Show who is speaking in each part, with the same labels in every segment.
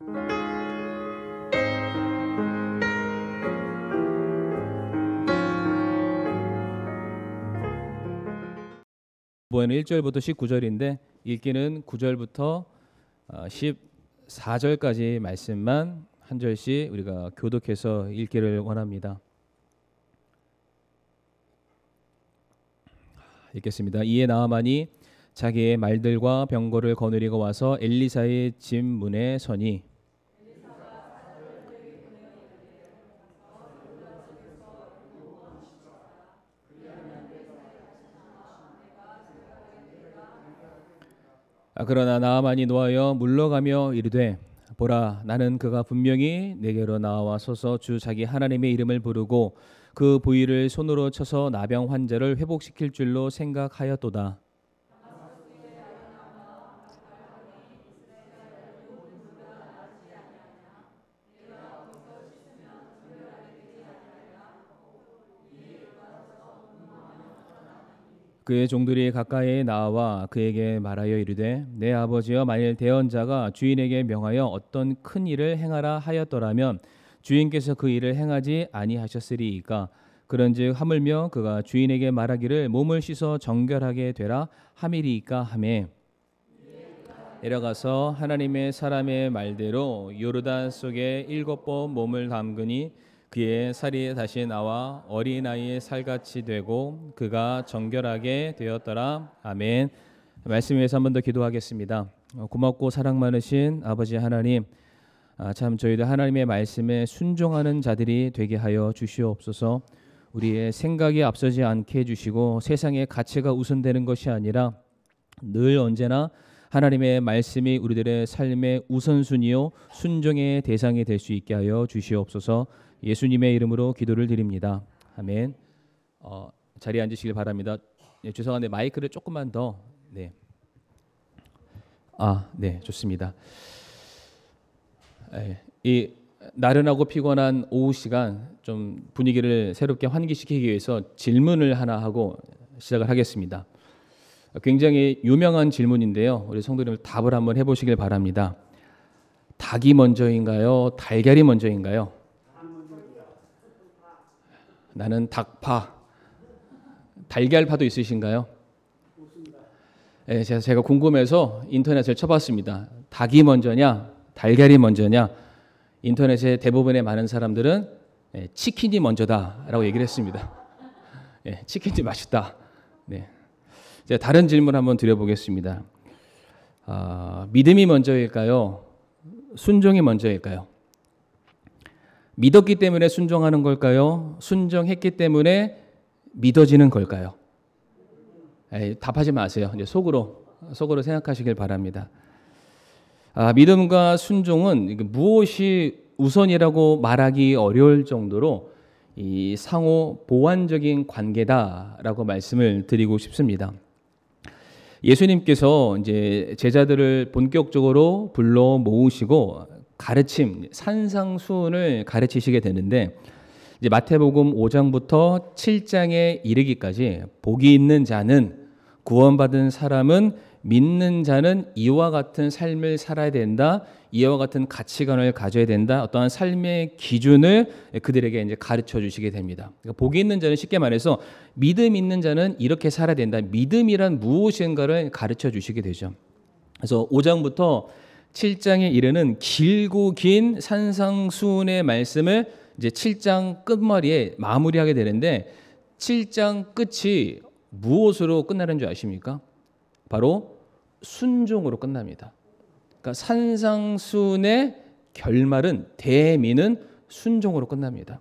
Speaker 1: 이번에는 1절부터 19절인데 읽기는 9절부터 14절까지 말씀만 한 절씩 우리가 교독해서 읽기를 원합니다. 읽겠습니다. 이에 나아만이 자기의 말들과 병거를 거느리고 와서 엘리사의 집 문에 서니 그러나 나아만이 노하여 물러가며 이르되 보라 나는 그가 분명히 내게로 나와 서서 주 자기 하나님의 이름을 부르고 그 부위를 손으로 쳐서 나병 환자를 회복시킬 줄로 생각하였도다. 그의 종들이 가까이 나와 그에게 말하여 이르되 내 아버지여 만일 대언자가 주인에게 명하여 어떤 큰 일을 행하라 하였더라면 주인께서 그 일을 행하지 아니하셨으리이까 그런즉 하물며 그가 주인에게 말하기를 몸을 씻어 정결하게 되라 함이리이까 하매 내려가서 하나님의 사람의 말대로 요르단 속에 7번 몸을 담그니 그의 살이 다시 나와 어린아이의 살같이 되고 그가 정결하게 되었더라. 아멘. 말씀 위해서 한 번 더 기도하겠습니다. 고맙고 사랑 많으신 아버지 하나님, 참 저희들 하나님의 말씀에 순종하는 자들이 되게 하여 주시옵소서. 우리의 생각이 앞서지 않게 해주시고 세상의 가치가 우선되는 것이 아니라 늘 언제나 하나님의 말씀이 우리들의 삶의 우선순위요 순종의 대상이 될 수 있게 하여 주시옵소서. 예수님의 이름으로 기도를 드립니다. 아멘. 자리에 앉으시길 바랍니다. 네, 죄송한데 마이크를 조금만 더. 네. 네, 좋습니다. 이 나른하고 피곤한 오후 시간 좀 분위기를 새롭게 환기시키기 위해서 질문을 하나 하고 시작을 하겠습니다. 굉장히 유명한 질문인데요. 우리 성도님들 답을 한번 해보시길 바랍니다. 닭이 먼저인가요? 달걀이 먼저인가요? 나는 닭파. 달걀파도 있으신가요? 네, 제가 궁금해서 인터넷을 쳐봤습니다. 닭이 먼저냐, 달걀이 먼저냐? 인터넷에 대부분의 많은 사람들은 치킨이 먼저다라고 얘기를 했습니다. 네, 치킨이 맛있다. 네. 이제 다른 질문 한번 드려보겠습니다. 믿음이 먼저일까요? 순종이 먼저일까요? 믿었기 때문에 순종하는 걸까요? 순종했기 때문에 믿어지는 걸까요? 답하지 마세요. 이제 속으로 생각하시길 바랍니다. 믿음과 순종은 무엇이 우선이라고 말하기 어려울 정도로 이 상호 보완적인 관계다라고 말씀을 드리고 싶습니다. 예수님께서 이제 제자들을 본격적으로 불러 모으시고 가르침, 산상수훈을 가르치시게 되는데 이제 마태복음 5장부터 7장에 이르기까지 복이 있는 자는 구원받은 사람은 믿는 자는 이와 같은 삶을 살아야 된다. 이와 같은 가치관을 가져야 된다. 어떠한 삶의 기준을 그들에게 이제 가르쳐 주시게 됩니다. 그러니까 복이 있는 자는 쉽게 말해서 믿음 있는 자는 이렇게 살아야 된다. 믿음이란 무엇인가를 가르쳐 주시게 되죠. 그래서 5장부터 7장에 이르는 길고 긴 산상수훈의 말씀을 이제 7장 끝머리에 마무리하게 되는데 7장 끝이 무엇으로 끝나는 줄 아십니까? 바로 순종으로 끝납니다. 그러니까 산상수훈의 결말은 대미는 순종으로 끝납니다.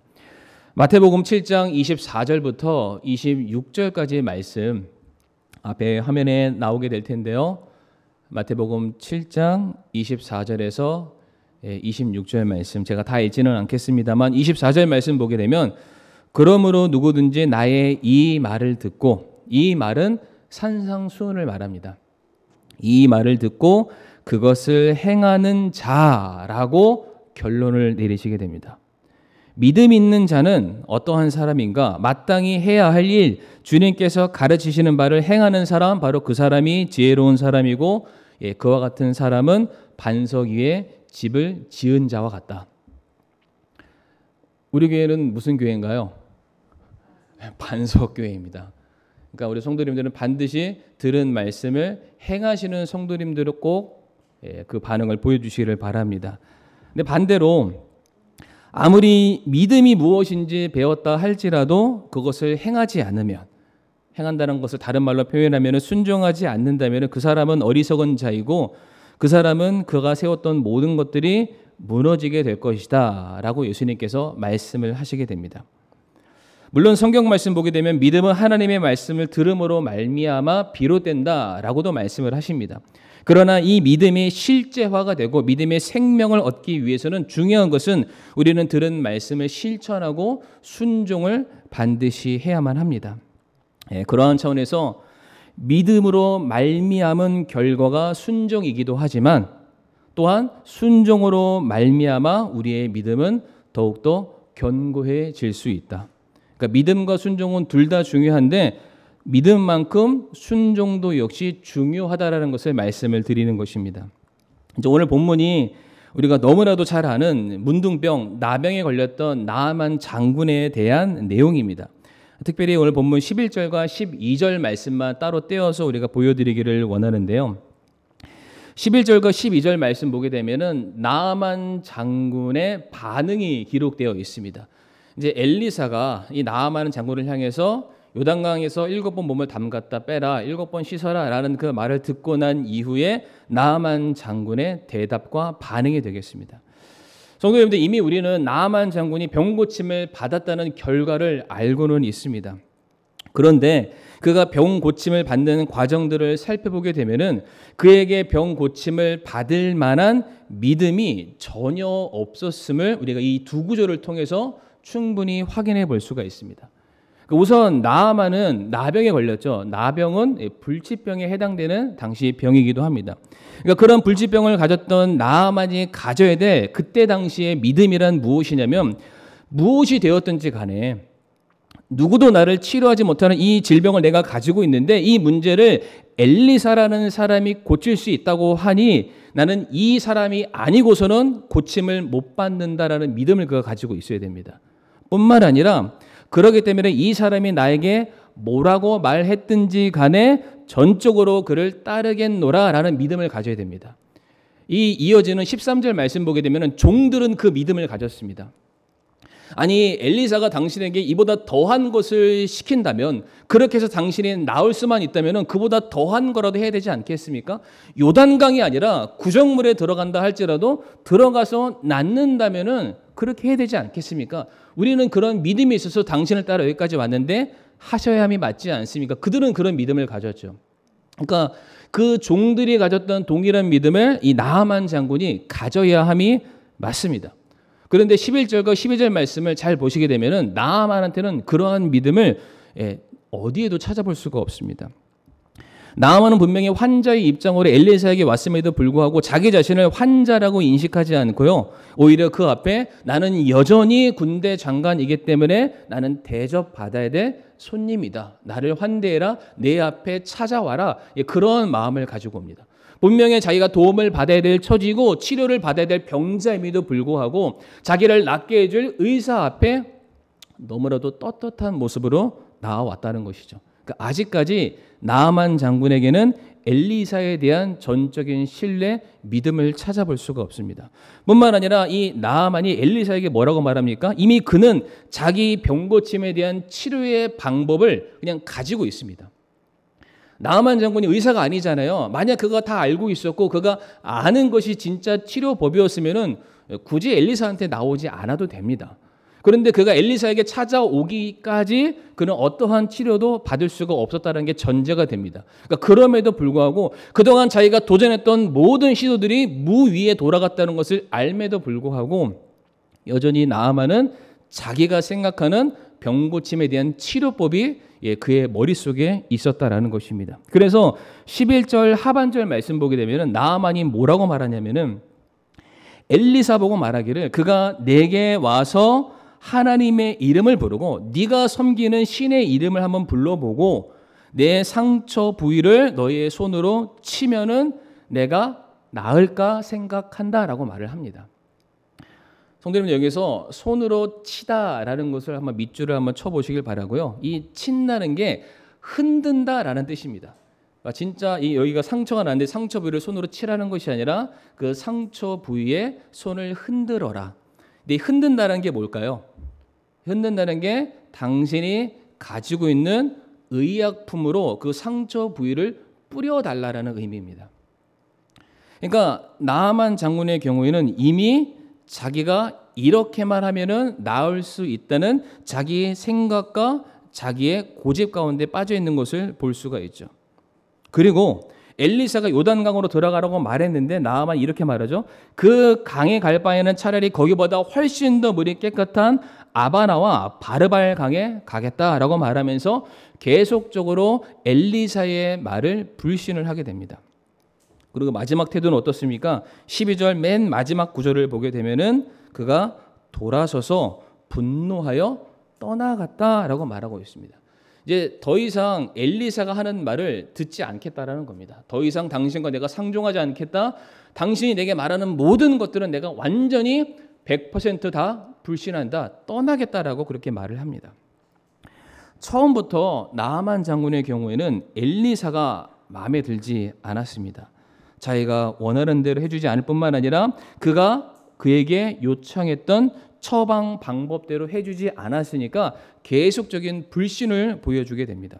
Speaker 1: 마태복음 7장 24절부터 26절까지의 말씀 앞에 화면에 나오게 될 텐데요. 마태복음 7장 24절에서 26절 말씀 제가 다 읽지는 않겠습니다만 24절 말씀 보게 되면 그러므로 누구든지 나의 이 말을 듣고 이 말은 산상수훈을 말합니다. 이 말을 듣고 그것을 행하는 자라고 결론을 내리시게 됩니다. 믿음 있는 자는 어떠한 사람인가? 마땅히 해야 할 일, 주님께서 가르치시는 바를 행하는 사람, 바로 그 사람이 지혜로운 사람이고 그와 같은 사람은 반석 위에 집을 지은 자와 같다. 우리 교회는 무슨 교회인가요? 반석교회입니다. 그러니까 우리 성도님들은 반드시 들은 말씀을 행하시는 성도님들은 꼭 그 반응을 보여주시기를 바랍니다. 근데 반대로 아무리 믿음이 무엇인지 배웠다 할지라도 그것을 행하지 않으면, 행한다는 것을 다른 말로 표현하면 순종하지 않는다면 그 사람은 어리석은 자이고 그 사람은 그가 세웠던 모든 것들이 무너지게 될 것이다 라고 예수님께서 말씀을 하시게 됩니다. 물론 성경 말씀 보게 되면 믿음은 하나님의 말씀을 들음으로 말미암아 비롯된다 라고도 말씀을 하십니다. 그러나 이 믿음이 실제화가 되고 믿음의 생명을 얻기 위해서는 중요한 것은 우리는 들은 말씀을 실천하고 순종을 반드시 해야만 합니다. 그러한 차원에서 믿음으로 말미암은 결과가 순종이기도 하지만 또한 순종으로 말미암아 우리의 믿음은 더욱더 견고해질 수 있다. 그러니까 믿음과 순종은 둘 다 중요한데 믿음만큼 순종도 역시 중요하다라는 것을 말씀을 드리는 것입니다. 이제 오늘 본문이 우리가 너무나도 잘 아는 문둥병, 나병에 걸렸던 나아만 장군에 대한 내용입니다. 특별히 오늘 본문 11절과 12절 말씀만 따로 떼어서 우리가 보여드리기를 원하는데요. 11절과 12절 말씀 보게 되면은 나아만 장군의 반응이 기록되어 있습니다. 이제 엘리사가 이 나아만 장군을 향해서 요단강에서 7번 몸을 담갔다 빼라, 7번 씻어라 라는 그 말을 듣고 난 이후에 나아만 장군의 대답과 반응이 되겠습니다. 성도 여러분들, 이미 우리는 나아만 장군이 병 고침을 받았다는 결과를 알고는 있습니다. 그런데 그가 병 고침을 받는 과정들을 살펴보게 되면은 그에게 병 고침을 받을 만한 믿음이 전혀 없었음을 우리가 이 두 구절을 통해서 충분히 확인해 볼 수가 있습니다. 우선 나아만은 나병에 걸렸죠. 나병은 불치병에 해당되는 당시 병이기도 합니다. 그러니까 그런 불치병을 가졌던 나아만이 가져야 될 그때 당시의 믿음이란 무엇이냐면, 무엇이 되었든지 간에 누구도 나를 치료하지 못하는 이 질병을 내가 가지고 있는데 이 문제를 엘리사라는 사람이 고칠 수 있다고 하니 나는 이 사람이 아니고서는 고침을 못 받는다라는 믿음을 그가 가지고 있어야 됩니다. 뿐만 아니라 그렇기 때문에 이 사람이 나에게 뭐라고 말했든지 간에 전적으로 그를 따르겠노라 라는 믿음을 가져야 됩니다. 이 이어지는 13절 말씀 보게 되면 종들은 그 믿음을 가졌습니다. 아니, 엘리사가 당신에게 이보다 더한 것을 시킨다면, 그렇게 해서 당신이 나을 수만 있다면 그보다 더한 거라도 해야 되지 않겠습니까? 요단강이 아니라 구정물에 들어간다 할지라도 들어가서 낫는다면 그렇게 해야 되지 않겠습니까? 우리는 그런 믿음이 있어서 당신을 따라 여기까지 왔는데 하셔야 함이 맞지 않습니까? 그들은 그런 믿음을 가졌죠. 그러니까 그 종들이 가졌던 동일한 믿음을 이 나아만 장군이 가져야 함이 맞습니다. 그런데 11절과 12절 말씀을 잘 보시게 되면은 나아만한테는 그러한 믿음을 어디에도 찾아볼 수가 없습니다. 나아만은 분명히 환자의 입장으로 엘리사에게 왔음에도 불구하고 자기 자신을 환자라고 인식하지 않고요. 오히려 그 앞에 나는 여전히 군대 장관이기 때문에 나는 대접받아야 될 손님이다. 나를 환대해라. 내 앞에 찾아와라. 그런 마음을 가지고 옵니다. 분명히 자기가 도움을 받아야 될 처지고 치료를 받아야 될 병자임에도 불구하고 자기를 낫게 해줄 의사 앞에 너무나도 떳떳한 모습으로 나와왔다는 것이죠. 그러니까 아직까지 나아만 장군에게는 엘리사에 대한 전적인 신뢰, 믿음을 찾아볼 수가 없습니다. 뿐만 아니라 이 나아만이 엘리사에게 뭐라고 말합니까? 이미 그는 자기 병고침에 대한 치료의 방법을 그냥 가지고 있습니다. 나아만 장군이 의사가 아니잖아요. 만약 그가 다 알고 있었고 그가 아는 것이 진짜 치료법이었으면 굳이 엘리사한테 나오지 않아도 됩니다. 그런데 그가 엘리사에게 찾아오기까지 그는 어떠한 치료도 받을 수가 없었다는 게 전제가 됩니다. 그러니까 그럼에도 불구하고 그동안 자기가 도전했던 모든 시도들이 무위에 돌아갔다는 것을 알매도 불구하고 여전히 나아만은 자기가 생각하는 병고침에 대한 치료법이 그의 머릿속에 있었다라는 것입니다. 그래서 11절 하반절 말씀 보게 되면 나아만이 뭐라고 말하냐면은 엘리사 보고 말하기를 그가 내게 와서 하나님의 이름을 부르고 네가 섬기는 신의 이름을 한번 불러보고 내 상처 부위를 너의 손으로 치면은 내가 나을까 생각한다라고 말을 합니다. 성도님들, 여기서 손으로 치다라는 것을 한번 밑줄을 한번 쳐보시길 바라고요. 이 친다는 게 흔든다라는 뜻입니다. 그러니까 진짜 여기가 상처가 났는데 상처 부위를 손으로 치라는 것이 아니라 그 상처 부위에 손을 흔들어라. 근데 흔든다는 게 뭘까요? 흔든다는 게 당신이 가지고 있는 의약품으로 그 상처 부위를 뿌려달라는 의미입니다. 그러니까 나아만 장군의 경우에는 이미 자기가 이렇게만 하면은 나을 수 있다는 자기의 생각과 자기의 고집 가운데 빠져 있는 것을 볼 수가 있죠. 그리고 엘리사가 요단강으로 들어가라고 말했는데 나아만 이렇게 말하죠. 그 강에 갈 바에는 차라리 거기보다 훨씬 더 물이 깨끗한 아바나와 바르발 강에 가겠다라고 말하면서 계속적으로 엘리사의 말을 불신을 하게 됩니다. 그리고 마지막 태도는 어떻습니까? 12절 맨 마지막 구절을 보게 되면은 그가 돌아서서 분노하여 떠나갔다라고 말하고 있습니다. 이제 더 이상 엘리사가 하는 말을 듣지 않겠다라는 겁니다. 더 이상 당신과 내가 상종하지 않겠다. 당신이 내게 말하는 모든 것들은 내가 완전히 100% 다 불신한다. 떠나겠다라고 그렇게 말을 합니다. 처음부터 나아만 장군의 경우에는 엘리사가 마음에 들지 않았습니다. 자기가 원하는 대로 해주지 않을 뿐만 아니라 그가 그에게 요청했던 처방 방법대로 해주지 않았으니까 계속적인 불신을 보여주게 됩니다.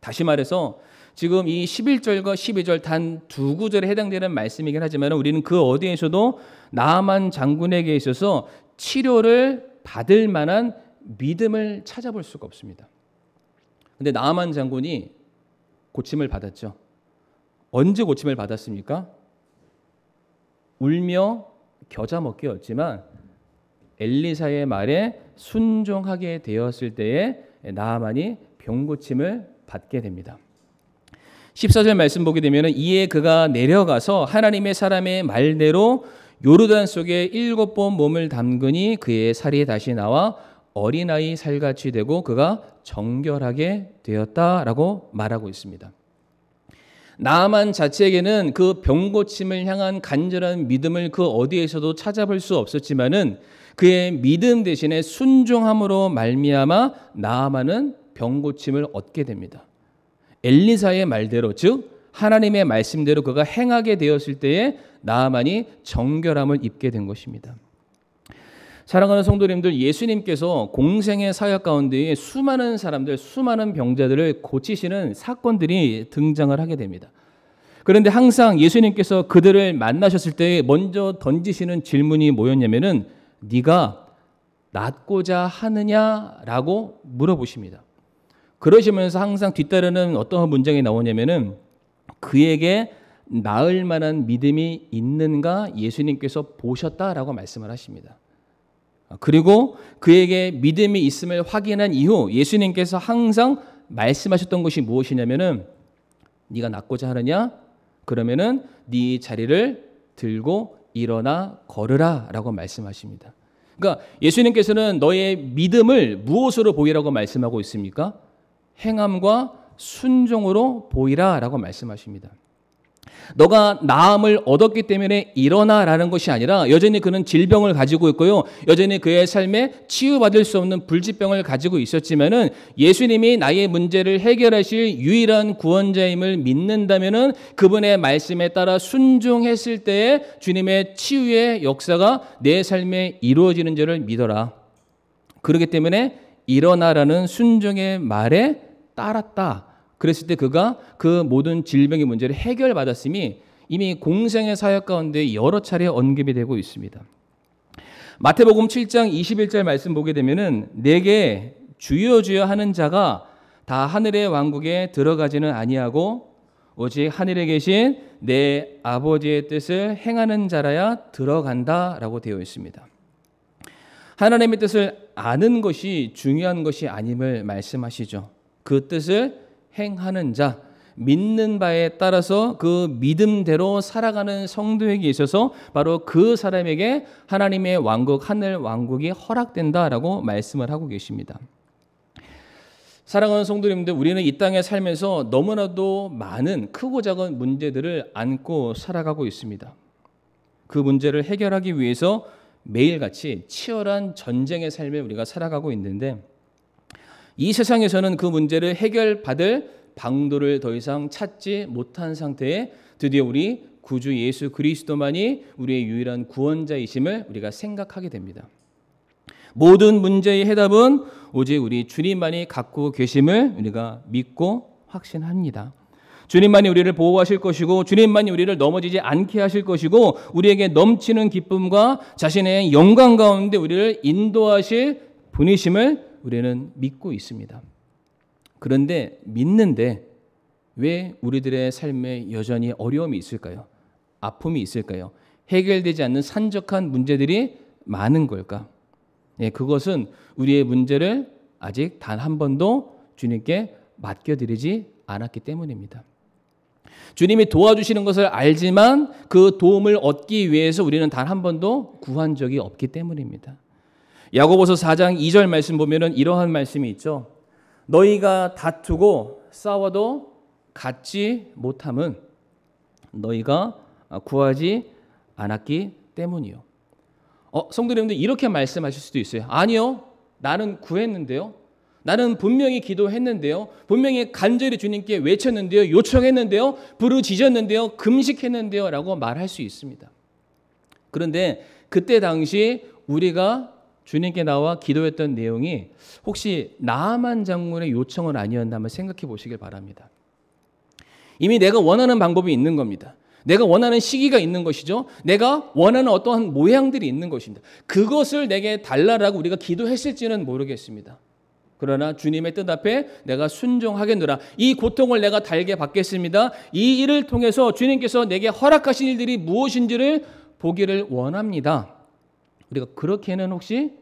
Speaker 1: 다시 말해서 지금 이 11절과 12절 단 두 구절에 해당되는 말씀이긴 하지만 우리는 그 어디에서도 나아만 장군에게 있어서 치료를 받을 만한 믿음을 찾아볼 수가 없습니다. 그런데 나아만 장군이 고침을 받았죠. 언제 고침을 받았습니까? 울며 겨자 먹기였지만 엘리사의 말에 순종하게 되었을 때에 나아만이 병고침을 받게 됩니다. 14절 말씀 보게 되면 이에 그가 내려가서 하나님의 사람의 말대로 요르단 속에 7번 몸을 담그니 그의 살이 다시 나와 어린아이 살같이 되고 그가 정결하게 되었다라고 말하고 있습니다. 나아만 자체에게는 그 병고침을 향한 간절한 믿음을 그 어디에서도 찾아볼 수 없었지만은 그의 믿음 대신에 순종함으로 말미암아 나아만은 병고침을 얻게 됩니다. 엘리사의 말대로 즉 하나님의 말씀대로 그가 행하게 되었을 때에 나아만이 정결함을 입게 된 것입니다. 사랑하는 성도님들, 예수님께서 공생의 사역 가운데에 수많은 사람들, 수많은 병자들을 고치시는 사건들이 등장을 하게 됩니다. 그런데 항상 예수님께서 그들을 만나셨을 때 먼저 던지시는 질문이 뭐였냐면은 네가 낫고자 하느냐라고 물어보십니다. 그러시면서 항상 뒤따르는 어떤 문장이 나오냐면은 그에게 나을 만한 믿음이 있는가 예수님께서 보셨다라고 말씀을 하십니다. 그리고 그에게 믿음이 있음을 확인한 이후 예수님께서 항상 말씀하셨던 것이 무엇이냐면은 네가 낫고자 하느냐? 그러면은 네 자리를 들고 일어나 걸으라라고 말씀하십니다. 그러니까 예수님께서는 너의 믿음을 무엇으로 보이라고 말씀하고 있습니까? 행함과 순종으로 보이라라고 말씀하십니다. 너가 나음을 얻었기 때문에 일어나라는 것이 아니라 여전히 그는 질병을 가지고 있고요. 여전히 그의 삶에 치유받을 수 없는 불치병을 가지고 있었지만은 예수님이 나의 문제를 해결하실 유일한 구원자임을 믿는다면은 그분의 말씀에 따라 순종했을 때에 주님의 치유의 역사가 내 삶에 이루어지는 줄을 믿어라. 그렇기 때문에 일어나라는 순종의 말에 따랐다. 그랬을 때 그가 그 모든 질병의 문제를 해결받았음이 이미 공생의 사역 가운데 여러 차례 언급이 되고 있습니다. 마태복음 7장 21절 말씀 보게 되면은 내게 주여 주여 하는 자가 다 하늘의 왕국에 들어가지는 아니하고 오직 하늘에 계신 내 아버지의 뜻을 행하는 자라야 들어간다라고 되어 있습니다. 하나님의 뜻을 아는 것이 중요한 것이 아님을 말씀하시죠. 그 뜻을 행하는 자, 믿는 바에 따라서 그 믿음대로 살아가는 성도에게 있어서 바로 그 사람에게 하나님의 왕국, 하늘 왕국이 허락된다라고 말씀을 하고 계십니다. 사랑하는 성도님들, 우리는 이 땅에 살면서 너무나도 많은 크고 작은 문제들을 안고 살아가고 있습니다. 그 문제를 해결하기 위해서 매일같이 치열한 전쟁의 삶을 우리가 살아가고 있는데, 이 세상에서는 그 문제를 해결받을 방도를 더 이상 찾지 못한 상태에 드디어 우리 구주 예수 그리스도만이 우리의 유일한 구원자이심을 우리가 생각하게 됩니다. 모든 문제의 해답은 오직 우리 주님만이 갖고 계심을 우리가 믿고 확신합니다. 주님만이 우리를 보호하실 것이고, 주님만이 우리를 넘어지지 않게 하실 것이고, 우리에게 넘치는 기쁨과 자신의 영광 가운데 우리를 인도하실 분이심을 우리는 믿고 있습니다. 그런데 믿는데 왜 우리들의 삶에 여전히 어려움이 있을까요? 아픔이 있을까요? 해결되지 않는 산적한 문제들이 많은 걸까? 그것은 우리의 문제를 아직 단 한 번도 주님께 맡겨드리지 않았기 때문입니다. 주님이 도와주시는 것을 알지만 그 도움을 얻기 위해서 우리는 단 한 번도 구한 적이 없기 때문입니다. 야고보서 4장 2절 말씀 보면은 이러한 말씀이 있죠. 너희가 다투고 싸워도 갖지 못함은 너희가 구하지 않았기 때문이요. 성도님들, 이렇게 말씀하실 수도 있어요. 아니요, 나는 구했는데요. 나는 분명히 기도했는데요. 분명히 간절히 주님께 외쳤는데요. 요청했는데요. 부르짖었는데요. 금식했는데요. 라고 말할 수 있습니다. 그런데 그때 당시 우리가 주님께 나와 기도했던 내용이 혹시 나아만 장군의 요청은 아니었나 한번 생각해 보시길 바랍니다. 이미 내가 원하는 방법이 있는 겁니다. 내가 원하는 시기가 있는 것이죠. 내가 원하는 어떠한 모양들이 있는 것입니다. 그것을 내게 달라라고 우리가 기도했을지는 모르겠습니다. 그러나 주님의 뜻 앞에 내가 순종하겠노라. 이 고통을 내가 달게 받겠습니다. 이 일을 통해서 주님께서 내게 허락하신 일들이 무엇인지를 보기를 원합니다. 우리가 그렇게는 혹시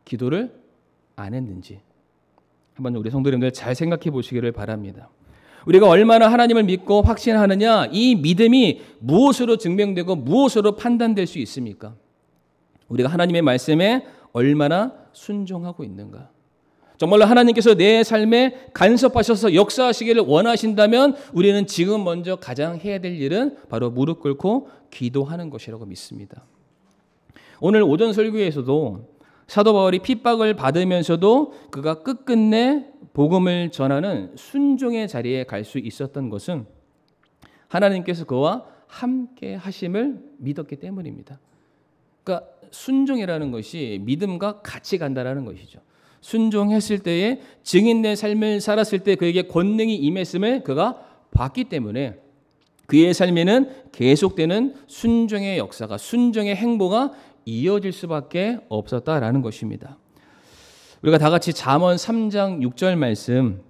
Speaker 1: 기도를 안 했는지 한번 우리 성도님들 잘 생각해 보시기를 바랍니다. 우리가 얼마나 하나님을 믿고 확신하느냐, 이 믿음이 무엇으로 증명되고 무엇으로 판단될 수 있습니까? 우리가 하나님의 말씀에 얼마나 순종하고 있는가? 정말로 하나님께서 내 삶에 간섭하셔서 역사하시기를 원하신다면 우리는 지금 먼저 가장 해야 될 일은 바로 무릎 꿇고 기도하는 것이라고 믿습니다. 오늘 오전 설교에서도 사도 바울이 핍박을 받으면서도 그가 끝끝내 복음을 전하는 순종의 자리에 갈 수 있었던 것은 하나님께서 그와 함께 하심을 믿었기 때문입니다. 그러니까 순종이라는 것이 믿음과 같이 간다라는 것이죠. 순종했을 때에 증인된 삶을 살았을 때 그에게 권능이 임했음을 그가 봤기 때문에 그의 삶에는 계속되는 순종의 역사가, 순종의 행보가 이어질 수밖에 없었다라는 것입니다. 우리가 다 같이 잠언 3장 6절 말씀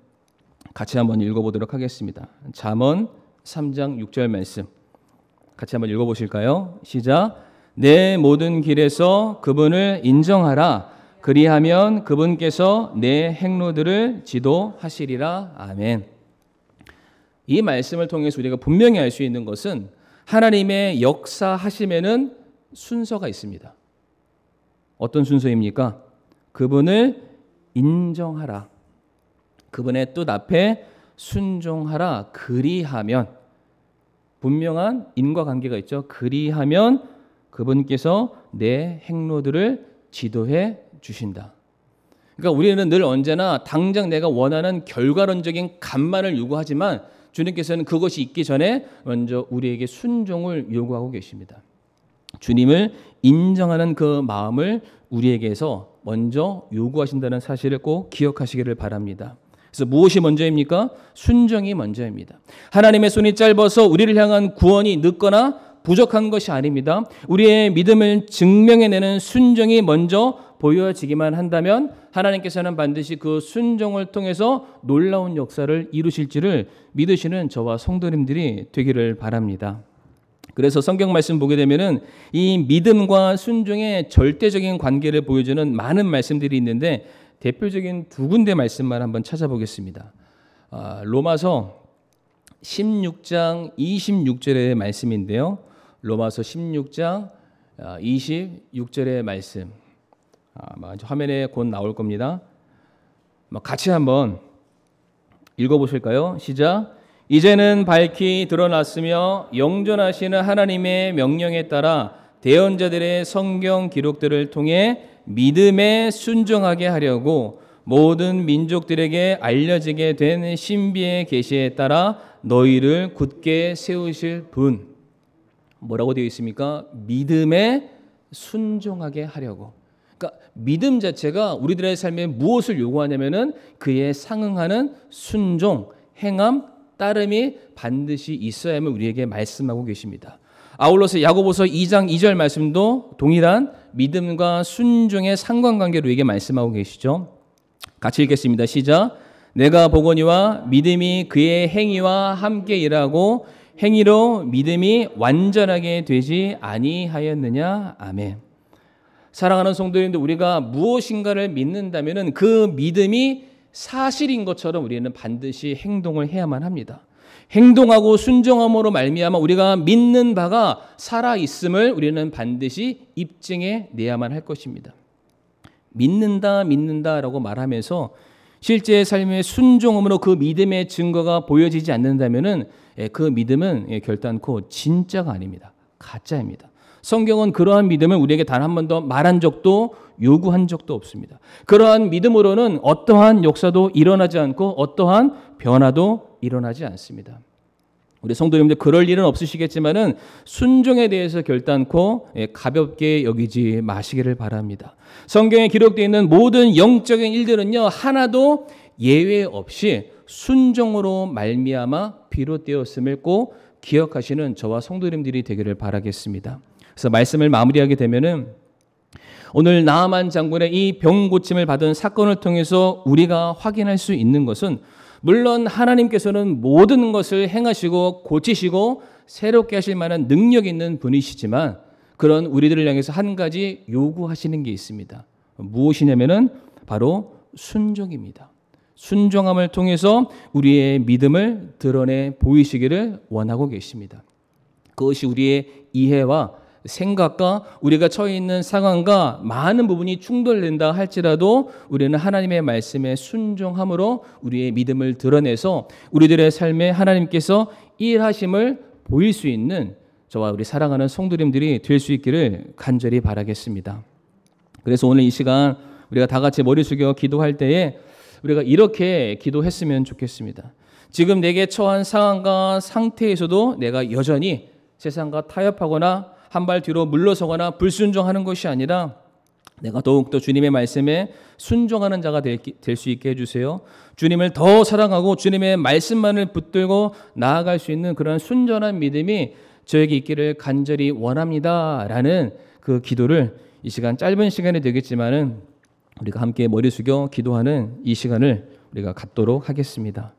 Speaker 1: 같이 한번 읽어보도록 하겠습니다. 잠언 3장 6절 말씀 같이 한번 읽어보실까요? 시작. 내 모든 길에서 그분을 인정하라. 그리하면 그분께서 내 행로들을 지도하시리라. 아멘. 이 말씀을 통해서 우리가 분명히 알 수 있는 것은 하나님의 역사하심에는 순서가 있습니다. 어떤 순서입니까? 그분을 인정하라. 그분의 뜻 앞에 순종하라. 그리하면, 분명한 인과관계가 있죠. 그리하면 그분께서 내 행로들을 지도해 주신다. 그러니까 우리는 늘 언제나 당장 내가 원하는 결과론적인 값만을 요구하지만 주님께서는 그것이 있기 전에 먼저 우리에게 순종을 요구하고 계십니다. 주님을 인정하는 그 마음을 우리에게서 먼저 요구하신다는 사실을 꼭 기억하시기를 바랍니다. 그래서 무엇이 먼저입니까? 순종이 먼저입니다. 하나님의 손이 짧아서 우리를 향한 구원이 늦거나 부족한 것이 아닙니다. 우리의 믿음을 증명해내는 순종이 먼저 보여지기만 한다면 하나님께서는 반드시 그 순종을 통해서 놀라운 역사를 이루실지를 믿으시는 저와 성도님들이 되기를 바랍니다. 그래서 성경 말씀 보게 되면은 이 믿음과 순종의 절대적인 관계를 보여주는 많은 말씀들이 있는데 대표적인 두 군데 말씀만 한번 찾아보겠습니다. 로마서 16장 26절의 말씀인데요. 로마서 16장 26절의 말씀. 화면에 곧 나올 겁니다. 같이 한번 읽어보실까요? 시작. 이제는 밝히 드러났으며 영존하시는 하나님의 명령에 따라 대언자들의 성경 기록들을 통해 믿음에 순종하게 하려고 모든 민족들에게 알려지게 된 신비의 계시에 따라 너희를 굳게 세우실 분. 뭐라고 되어 있습니까? 믿음에 순종하게 하려고. 그러니까 믿음 자체가 우리들의 삶에 무엇을 요구하냐면은 그에 상응하는 순종, 행함, 따름이 반드시 있어야만 우리에게 말씀하고 계십니다. 아울러서 야고보서 2장 2절 말씀도 동일한 믿음과 순종의 상관관계로 우리에게 말씀하고 계시죠. 같이 읽겠습니다. 시작. 내가 보거니와 믿음이 그의 행위와 함께 일하고 행위로 믿음이 완전하게 되지 아니하였느냐. 아멘. 사랑하는 성도님들, 우리가 무엇인가를 믿는다면 그 믿음이 사실인 것처럼 우리는 반드시 행동을 해야만 합니다. 행동하고 순종함으로 말미암아 우리가 믿는 바가 살아있음을 우리는 반드시 입증해 내야만 할 것입니다. 믿는다라고 말하면서 실제 삶의 순종함으로 그 믿음의 증거가 보여지지 않는다면 그 믿음은 결단코 진짜가 아닙니다. 가짜입니다. 성경은 그러한 믿음을 우리에게 단 한 번도 말한 적도 요구한 적도 없습니다. 그러한 믿음으로는 어떠한 역사도 일어나지 않고 어떠한 변화도 일어나지 않습니다. 우리 성도님들 그럴 일은 없으시겠지만은 순종에 대해서 결단코 가볍게 여기지 마시기를 바랍니다. 성경에 기록되어 있는 모든 영적인 일들은요 하나도 예외 없이 순종으로 말미암아 비롯되었음을 꼭 기억하시는 저와 성도님들이 되기를 바라겠습니다. 그래서 말씀을 마무리하게 되면은 오늘 나아만 장군의 이 병 고침을 받은 사건을 통해서 우리가 확인할 수 있는 것은 물론 하나님께서는 모든 것을 행하시고 고치시고 새롭게 하실 만한 능력 있는 분이시지만 그런 우리들을 향해서 한 가지 요구하시는 게 있습니다. 무엇이냐면은 바로 순종입니다. 순종함을 통해서 우리의 믿음을 드러내 보이시기를 원하고 계십니다. 그것이 우리의 이해와 생각과 우리가 처해 있는 상황과 많은 부분이 충돌된다 할지라도 우리는 하나님의 말씀에 순종함으로 우리의 믿음을 드러내서 우리들의 삶에 하나님께서 일하심을 보일 수 있는 저와 우리 사랑하는 성도님들이 될 수 있기를 간절히 바라겠습니다. 그래서 오늘 이 시간 우리가 다 같이 머리 숙여 기도할 때에 우리가 이렇게 기도했으면 좋겠습니다. 지금 내게 처한 상황과 상태에서도 내가 여전히 세상과 타협하거나 한 발 뒤로 물러서거나 불순종하는 것이 아니라 내가 더욱더 주님의 말씀에 순종하는 자가 될 수 있게 해주세요. 주님을 더 사랑하고 주님의 말씀만을 붙들고 나아갈 수 있는 그런 순전한 믿음이 저에게 있기를 간절히 원합니다라는 그 기도를 이 시간 짧은 시간이 되겠지만은 우리가 함께 머리 숙여 기도하는 이 시간을 우리가 갖도록 하겠습니다.